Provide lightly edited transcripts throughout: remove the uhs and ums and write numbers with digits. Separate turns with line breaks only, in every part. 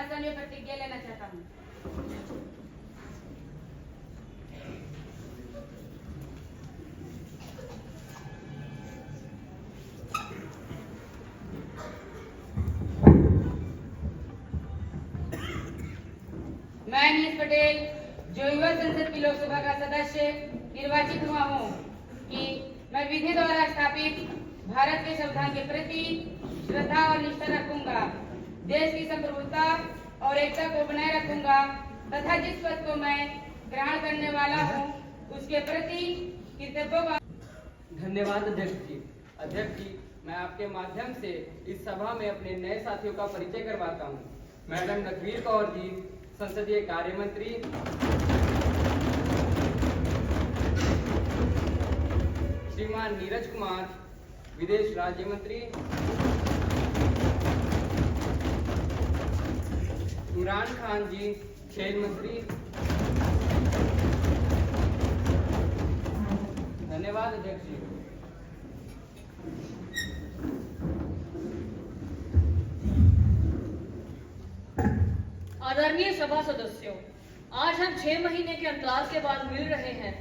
भाषण में प्रतिज्ञा लेना चाहता हूँ। मैं नीरज पटेल, जो युवा संसद की लोकसभा का सदस्य निर्वाचित हुआ हूँ, कि मैं विधि द्वारा स्थापित भारत के संविधान के प्रति श्रद्धा और निष्ठा रखूंगा, देश की संप्रभुता और एकता को बनाए रखूंगा तथा जिस पद को मैं ग्रहण करने वाला हूँ उसके प्रति कृतज्ञ।
धन्यवाद अध्यक्ष जी। अध्यक्ष जी, मैं आपके माध्यम से इस सभा में अपने नए साथियों का परिचय करवाता हूँ। मैडम लखवीर कौर जी, संसदीय कार्य मंत्री। श्रीमान नीरज कुमार, विदेश राज्य मंत्री। इमरान खान जी, खेल मंत्री। धन्यवाद अध्यक्ष जी।
आदरणीय सभा सदस्यों, आज हम 6 महीने के अंतराल के बाद मिल रहे हैं।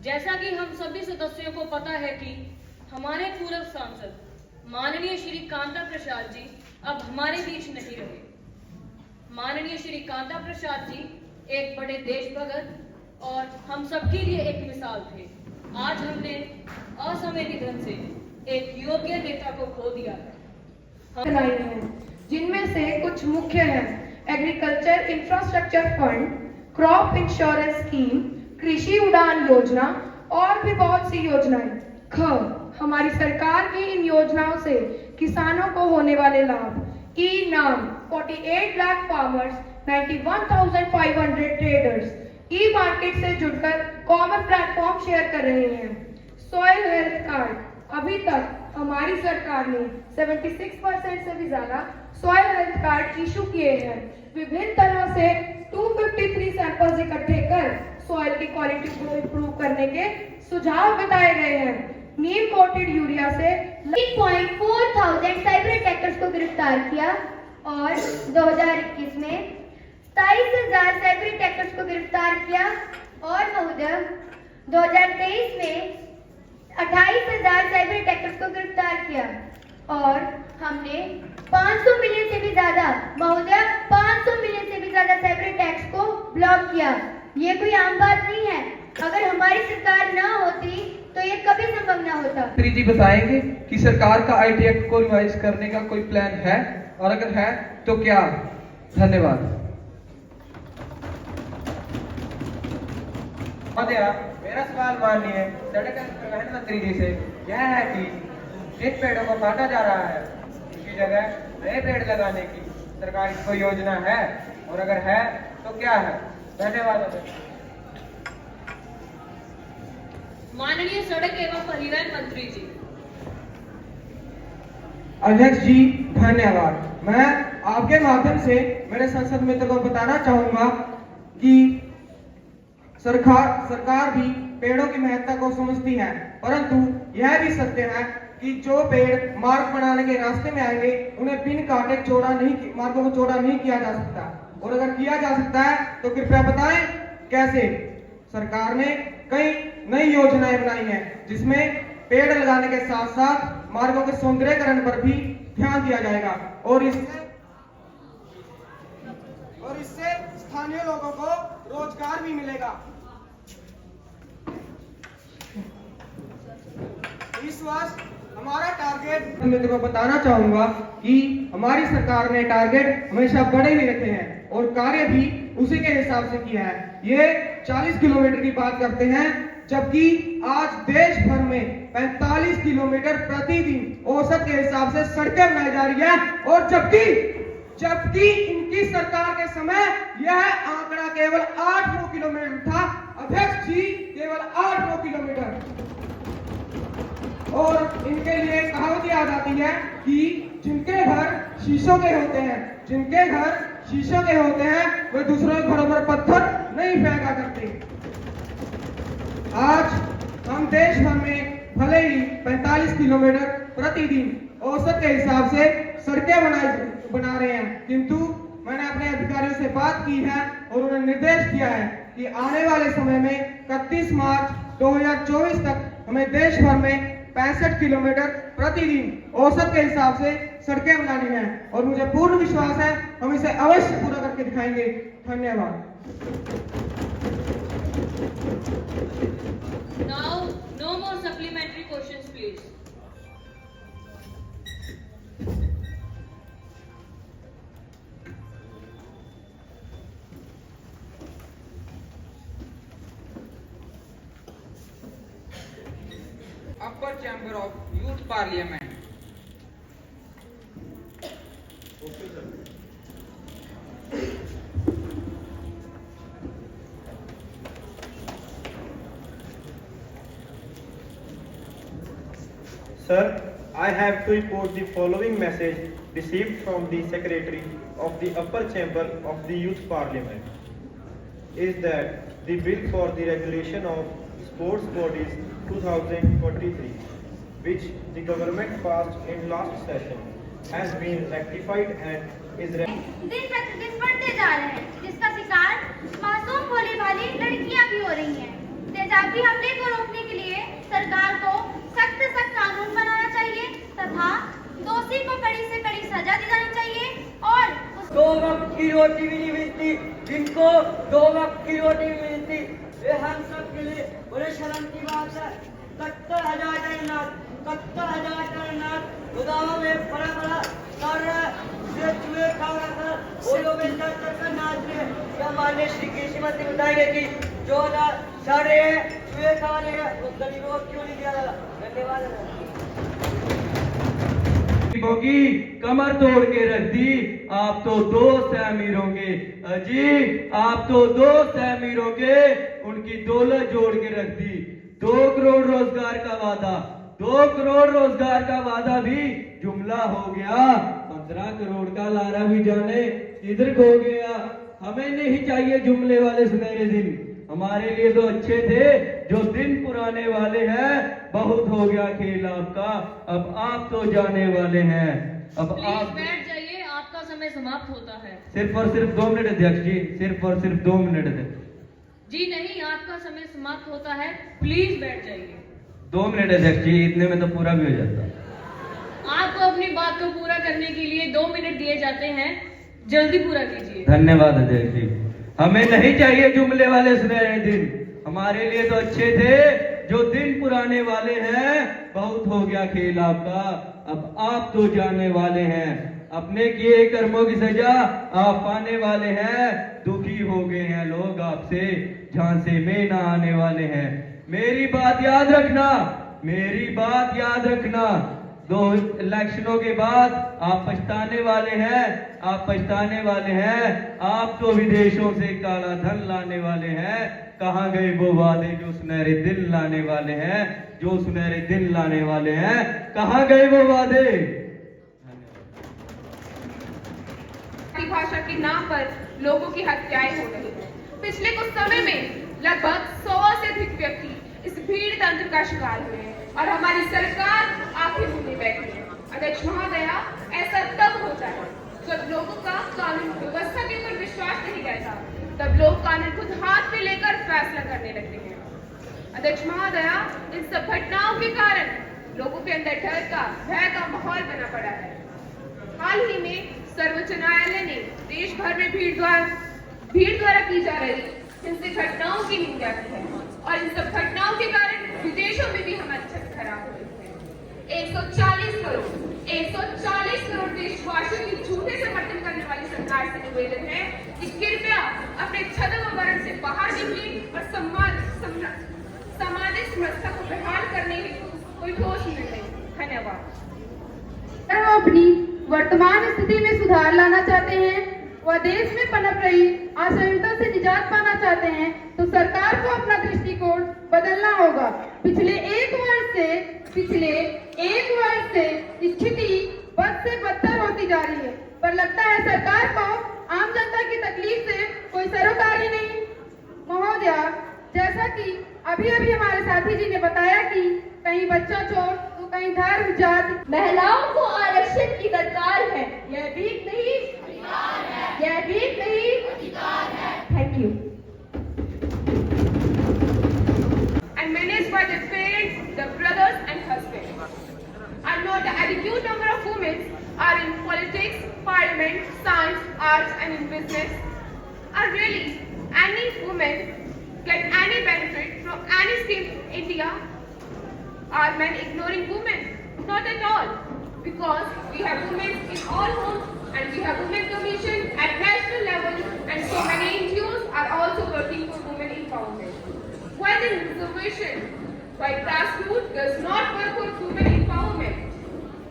जैसा कि हम सभी सदस्यों को पता है कि हमारे पूर्व सांसद माननीय श्री कांता प्रसाद जी अब हमारे बीच नहीं रहे। माननीय श्री कांता प्रसाद जी एक बड़े देशभक्त और हम सबके लिए एक मिसाल थे। आज हमने असमय निधन से एक योग्य नेता को खो दिया है,
जिनमें से कुछ मुख्य हैं: agriculture infrastructure fund, crop insurance scheme, कृषि उड़ान योजना और भी बहुत सी योजनाएं। हमारी सरकार की इन योजनाओं से किसानों को होने वाले लाभ। ई नाम 48 लाख फार्मर्स, 91,500 ट्रेडर्स ई मार्केट से जुड़कर कॉमन प्लेटफॉर्म शेयर कर रहे हैं। सॉइल हेल्थ कार्ड, अभी तक हमारी सरकार ने 76% से भी ज्यादा सॉइल हेल्थ कार्ड इशू किए हैं। विभिन्न तरह से 253 सैंपल्स इकट्ठे कर सॉइल की क्वालिटी को इंप्रूव करने के सुझाव बताए गए हैं। नीम कोटेड यूरिया से
3.4 साइबर अटैकर्स को गिरफ्तार किया और 2021 में 27,000 साइबर अटैकर्स को गिरफ्तार किया और महोदय 2023 में 28,000 साइबर अटैकर्स को गिरफ्तार किया और हमने 500 मिलियन से भी ज्यादा महोदय 500 मिलियन से भी ज्यादा साइबर अटैक्स को ब्लॉक किया। ये कोई आम बात नहीं है। अगर हमारी सरकार ना होती तो ये कभी संभव ना होता।
मंत्री जी बताएंगे कि सरकार का आईटी एक्ट को रिवाइज करने का कोई प्लान है और अगर है तो क्या? धन्यवाद।
महोदय, मेरा सवाल माननीय सड़क एवं परिवहन मंत्री जी से यह है कि जिन पेड़ों को काटा जा रहा है उसकी जगह नए पेड़ लगाने की सरकार की कोई योजना है और अगर है तो क्या है? धन्यवाद।
माननीय सड़क एवं परिवहन मंत्री जी।
अध्यक्ष जी धन्यवाद। मैं आपके माध्यम से मेरे संसद मित्र को बताना चाहूंगा कि सरकार भी पेड़ों की महत्ता को समझती है, परंतु यह भी सत्य है कि जो पेड़ मार्ग बनाने के रास्ते में आएंगे उन्हें बिन काटे मार्गों को चौड़ा नहीं किया जा सकता, और अगर किया जा सकता है तो कृपया बताएं कैसे। सरकार ने कई नई योजनाएं बनाई हैं जिसमें पेड़ लगाने के साथ साथ मार्गों के सौंदर्यीकरण पर भी ध्यान दिया जाएगा और इससे स्थानीय लोगों को रोजगार भी मिलेगा। इस वर्ष हमारा टारगेट मित्र को बताना चाहूंगा कि हमारी सरकार ने टारगेट हमेशा बड़े ही रखे हैं और कार्य भी उसी के हिसाब से किया है। ये 40 किलोमीटर की बात करते हैं, जबकि आज देश भर में 45 किलोमीटर प्रतिदिन औसत के हिसाब से सड़कें बनाई जा रही है, और जबकि इनकी सरकार के समय यह आंकड़ा केवल 8-9 किलोमीटर था। अध्यक्ष जी, केवल 8-9 किलोमीटर। और इनके लिए कहावत याद आती है कि जिनके घर शीशों के होते हैं वे दूसरों के घरों पर पत्थर नहीं फेंका करते। आज हम देश भर में भले ही 45 किलोमीटर प्रतिदिन औसत के हिसाब से सड़कें बना रहे हैं, किंतु मैंने अपने अधिकारियों से बात की है और उन्हें निर्देश दिया है कि आने वाले समय में 31 मार्च 2024 तक हमें देश भर में 65 किलोमीटर प्रतिदिन औसत के हिसाब से सड़कें बनानी है और मुझे पूर्ण विश्वास है हम इसे अवश्य पूरा करके दिखाएंगे। धन्यवाद।
Now, no more supplementary questions, please.
Upper Chamber of Youth Parliament.
Sir, I have to report the following message received from the Secretary of the Upper Chamber of the Youth Parliament. Is that the bill for the regulation of sports bodies 2023, which the government passed in last session, has been rectified and is
दिन प्रतिदिन बढ़ते जा रहे हैं, जिसका शिकार मासूम भोली भाली लड़कियां भी हो रही हैं। तेजाबी हमले को रोकने के लिए सरकार को सख्त से सख्त कानून बनाना चाहिए तथा दोषी को कड़ी से कड़ी सजा दी जानी चाहिए और
2 वक्त की रोटी भी नहीं मिलती, जिनको 2 वक्त की रोटी भी मिलती, वे हम सब के लिए बड़े शर्म की बात है। 71,000 टन गोदामों में बड़ा बड़ा कर रहा है, चूहे खा रहा था, वो लोग चढ़कर नाच रहे। क्या माननीय श्री कृषि मंत्री बताएंगे कि जो अनाज सड़ रहे हैं, चूहे खा रहे हैं, वो गरीबों को क्यों नहीं दिया जा रहा? धन्यवाद।
होगी कमर तोड़ के रख दी, आप तो दोस्त हैं अमीरों के। अजी आप तो दोस्त हैं अमीरों के, उनकी दौलत जोड़ के रख दी। 2 करोड़ रोजगार का वादा, 2 करोड़ रोजगार का वादा भी जुमला हो गया। 15 करोड़ का लारा भी जाने किधर खो गया। हमें नहीं चाहिए जुमले वाले सुनहरे दिन, हमारे लिए तो अच्छे थे जो दिन पुराने वाले हैं। बहुत हो गया खेल आपका, अब आप तो जाने वाले हैं। अब
प्लीज
आप
बैठ जाइए, आपका समय समाप्त होता है।
सिर्फ और सिर्फ 2 मिनट अध्यक्ष जी, सिर्फ और सिर्फ 2 मिनट दे।
जी नहीं, आपका समय समाप्त होता है, प्लीज बैठ जाइए।
2 मिनट अध्यक्ष जी, इतने में तो पूरा भी हो जाता।
आपको अपनी बात को पूरा करने के लिए 2 मिनट दिए जाते हैं, जल्दी पूरा कीजिए।
धन्यवाद अध्यक्ष जी। हमें नहीं चाहिए जुमले वाले सुनहरे दिन, हमारे लिए तो अच्छे थे जो दिन पुराने वाले हैं। बहुत हो गया खेल आपका, अब आप तो जाने वाले हैं। अपने किए कर्मों की सजा आप पाने वाले हैं। दुखी हो गए हैं लोग आपसे, झांसे में ना आने वाले हैं। मेरी बात याद रखना, मेरी बात याद रखना। 2 इलेक्शनों के बाद आप पछताने वाले हैं, आप पछताने वाले हैं। आप तो विदेशों से काला धन लाने वाले हैं। कहाँ गए वो वादे जो सुनहरे दिन लाने वाले हैं, जो सुनहरे दिन लाने वाले हैं, कहाँ गए वो वादे?
भाषा के नाम पर लोगों की हत्याएं हो रही हैं। पिछले कुछ समय में लगभग 100 से अधिक व्यक्ति इस भीड़ तंत्र का शिकार हुए हैं और हमारी सरकार आंखें मूंदे बैठी है। अध्यक्ष महोदया, ऐसा तब होता है जब लोगों का कानून व्यवस्था के ऊपर विश्वास नहीं रहता, तब लोग कानून खुद हाथ में लेकर फैसला करने लगते हैं। अध्यक्ष महोदया, इन सब घटनाओं के कारण लोगों के अंदर डर का, भय का माहौल बना पड़ा है। हाल ही में सर्वोच्च न्यायालय ने देश भर में भीड़ द्वारा की जा रही हिंसक घटनाओं की निंदा की है और इन सब घटनाओं के कारण विदेशों में भी हमारी छवि खराब हो रही है। 140 करोड़ देशवासियों की झूठे समर्थन करने वाली सरकार से निवेदन है कि कृपया अपने छद्म वर्ण से बाहर निकले और सामाजिक समरसता को बहाल करने हेतु कोई ठोस निर्णय। धन्यवाद।
हम अपनी वर्तमान स्थिति में सुधार लाना चाहते हैं व देश में पनप रही असहिष्णुता से निजात पाना चाहते हैं तो सरकार को अपना दृष्टिकोण बदलना होगा। पिछले एक वर्ष से स्थिति बद से बदतर होती जा रही है, पर लगता है सरकार को आम जनता की तकलीफ से कोई सरोकार ही नहीं। महोदया, जैसा कि अभी हमारे साथी जी ने बताया कि कहीं बच्चा चोर तो कहीं धर्म जाति।
महिलाओं को आरक्षण की दरकार है, यह भीख नहीं, यह
Thank you. And managed by the parents, the brothers and husbands. I know the adequate number of women are in politics, parliament, science, arts and in business. Are really any women get any benefit from any scheme in India? Are men ignoring women? Not at all. Because we have women in all homes and we have women commission at national level and so many NGOs are also working for women empowerment. While the reservation by grassroots does not work for women empowerment.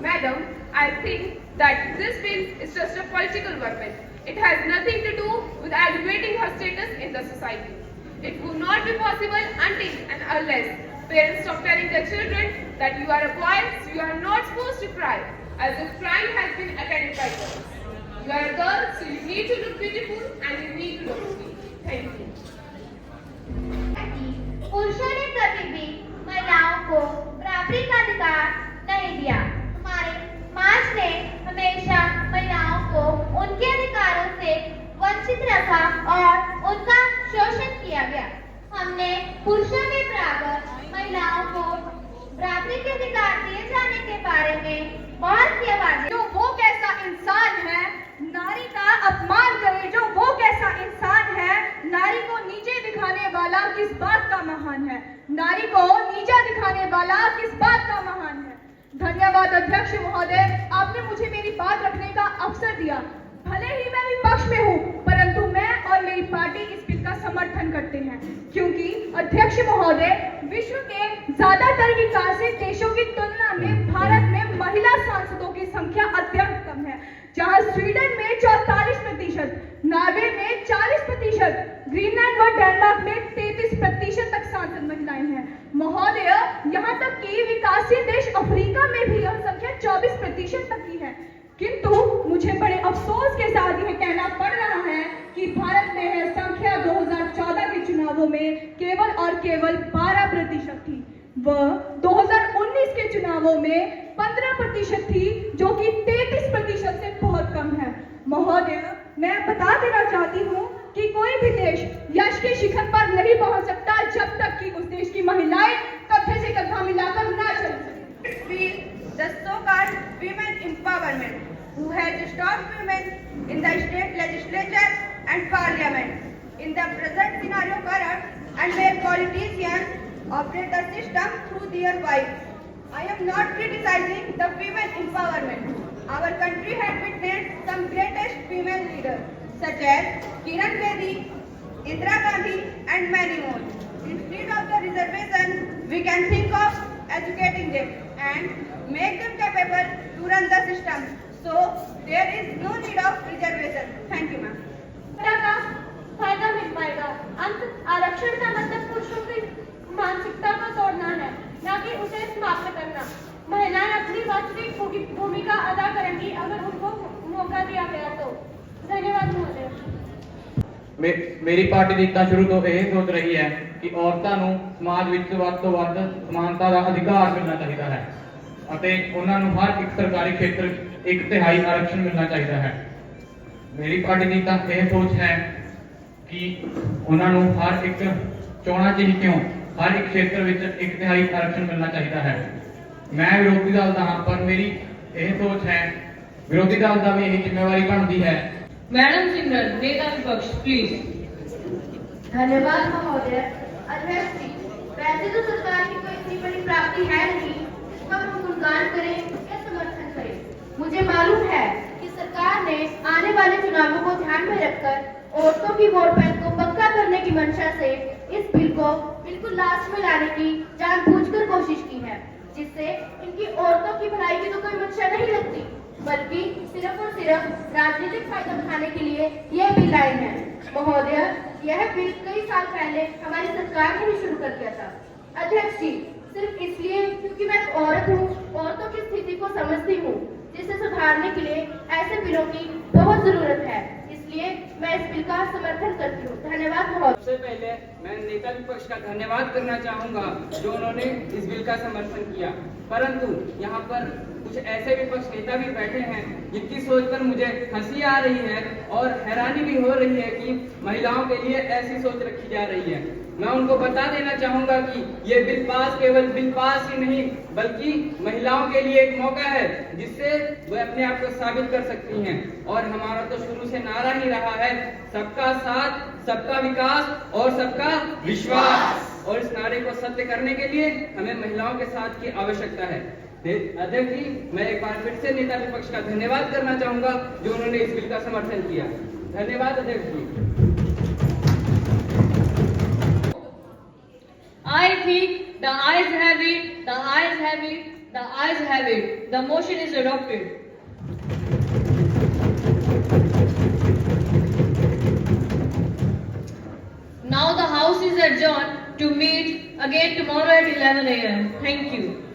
Madam, I think that this bill is just a political weapon. It has nothing to do with elevating her status in the society. It would not be possible until and unless parents stop telling their children that you are a boy, so you are not supposed to cry, as if crying has been attended by girls. You are a girl, so you need to look beautiful and you need to look sweet. Thank you.
पुरुषों ने कभी भी महिलाओं को बराबरी का अधिकार नहीं दिया। हमारे समाज ने हमेशा महिलाओं को उनके अधिकारों से वंचित रखा और उनका शोषण किया गया। हमने पुरुषों के बराबर महिलाओं को बराबरी के अधिकार दिए जाने के बारे में बहुत सी आवाजें।
जो वो कैसा इंसान है, नारी का अपमान करे, जो वो कैसा इंसान है, नारी को नीचे दिखाने वाला किस बात का महान है, नारी को नीचा दिखाने वाला किस बात का महान है। धन्यवाद अध्यक्ष महोदय, आपने मुझे मेरी बात रखने का अवसर दिया। भले ही मैं विपक्ष में हूँ, परंतु मैं और मेरी पार्टी इस बिल का समर्थन करते हैं, क्योंकि अध्यक्ष महोदय, विश्व के ज्यादातर विकासशील देशों की तुलना में भारत में महिला सांसदों की संख्या अत्यंत कम है। जहां स्वीडन में 44%, नॉर्वे में 40%, ग्रीनलैंड व डेनमार्क में 33% तक सांसद महिलाएं हैं। महोदय, यहाँ तक कि विकासशील देश अफ्रीका में भी यह संख्या 24% तक की है। किंतु मुझे बड़े अफसोस के साथ यह कहना पड़ रहा है कि भारत में यह संख्या 2014 के चुनावों में केवल और केवल 12% थी। वह 2019 के चुनावों में 15% थी, जो कि 33% से बहुत कम है। महोदय, मैं बता देना चाहती हूँ कि कोई भी देश यश के शिखर पर नहीं पहुँच सकता जब तक कि उस देश की महिलाएं कंधे से कंधा मिलाकर ना चल सकें। The so-called women empowerment, who has stopped women in the state legislature and parliament. In the present scenario corrupt and where politicians operate the system through their wives. I am not criticizing the women empowerment. Our country has witnessed some greatest female leaders such as Kiran Bedi, Indira Gandhi and many more. Instead of the reservation, we can think of educating them and make them capable to run the system. So there is no need of reservation. Thank you, ma'am.
का फायदा मिल पाएगा। अंत आरक्षण का मतलब पुरुषों की मानसिकता को तोड़ना है, न कि उसे समाप्त करना। महिलाएं अपनी वास्तविक भूमिका अदा करेंगी अगर उनको मौका दिया गया तो। धन्यवाद महोदय।
मेरी पार्टी ਦੀ ਤਾਂ ਸ਼ੁਰੂ ਤੋਂ ਇਹ ਸੋਚ ਰਹੀ ਹੈ ਕਿ ਔਰਤਾਂ ਨੂੰ ਸਮਾਜ ਵਿੱਚ ਵੱਧ ਤੋਂ ਵੱਧ ਸਮਾਨਤਾ ਦਾ ਅਧਿਕਾਰ ਮਿਲਣਾ ਚਾਹੀਦਾ ਹੈ ਅਤੇ ਉਹਨਾਂ ਨੂੰ ਹਰ ਇੱਕ ਸਰਕਾਰੀ ਖੇਤਰ 1/3 ਆਰਕਸ਼ਣ ਮਿਲਣਾ ਚਾਹੀਦਾ ਹੈ। ਮੇਰੀ ਪਾਰਟੀ ਦੀ ਤਾਂ ਇਹ ਸੋਚ ਹੈ ਕਿ ਉਹਨਾਂ ਨੂੰ ਹਰ ਇੱਕ ਚੋਣਾਂ 'ਚ ਹੀ ਕਿਉਂ ਹਰ ਇੱਕ ਖੇਤਰ ਵਿੱਚ 1/3 ਆਰਕਸ਼ਣ ਮਿਲਣਾ ਚਾਹੀਦਾ ਹੈ। ਮੈਂ ਵਿਰੋਧੀ ਦਲ ਦਾ ਹਾਂ, ਪਰ ਮੇਰੀ ਇਹ ਸੋਚ ਹੈ ਵਿਰੋਧੀ ਦਲ ਦਾ ਵੀ ਇਹ ਜ਼ਿੰਮੇਵਾਰੀ ਬਣਦੀ है।
मैडम सिमरन, नेता विपक्ष, प्लीज।
धन्यवाद महोदय। अध्यक्ष जी, वैसे तो सरकार की कोई इतनी बड़ी प्राप्ति है नहीं जिसका हम गुणगान करें या समर्थन करें। मुझे मालूम है कि सरकार ने आने वाले चुनावों को ध्यान में रखकर औरतों की वोट बैंक को पक्का करने की मंशा से इस बिल को बिल्कुल लास्ट में लाने की जानबूझकर कोशिश की है, जिससे इनकी औरतों की भलाई की तो कोई मंशा नहीं लगती, बल्कि सिर्फ और सिर्फ राजनीतिक फायदा उठाने के लिए यह बिल लाई है। महोदय, यह बिल कई साल पहले हमारी सरकार ने भी शुरू कर दिया था। अध्यक्ष जी, सिर्फ इसलिए क्योंकि मैं एक औरत हूँ, औरतों की स्थिति को समझती हूँ, जिसे सुधारने के लिए ऐसे बिलों की बहुत जरूरत है। इसलिए मैं इस बिल का समर्थन करती हूँ। धन्यवाद महोदय।
सबसे पहले मैं नेता विपक्ष का धन्यवाद करना चाहूंगा जो उन्होंने इस बिल का समर्थन किया, परंतु यहाँ पर कुछ ऐसे विपक्ष नेता भी बैठे हैं जिनकी सोचकर मुझे हंसी आ रही है और हैरानी भी हो रही है कि महिलाओं के लिए ऐसी सोच रखी जा रही है। मैं उनको बता देना चाहूंगा कि ये बिल पास केवल बिल पास ही नहीं बल्कि महिलाओं के लिए एक मौका है जिससे वे अपने आप को साबित कर सकती हैं। और हमारा तो शुरू से नारा ही रहा है सबका साथ, सबका विकास और सबका विश्वास, और इस नारे को सत्य करने के लिए हमें महिलाओं के साथ की आवश्यकता है। अध्यक्ष जी, मैं एक बार फिर से नेता विपक्ष का धन्यवाद करना चाहूंगा जो उन्होंने इस बिल का समर्थन किया। धन्यवाद अध्यक्ष जी।
I think the ayes have it, the ayes have it, the ayes have it. The motion is adopted. Now the House is adjourned to meet again tomorrow at 11 a.m. Thank you.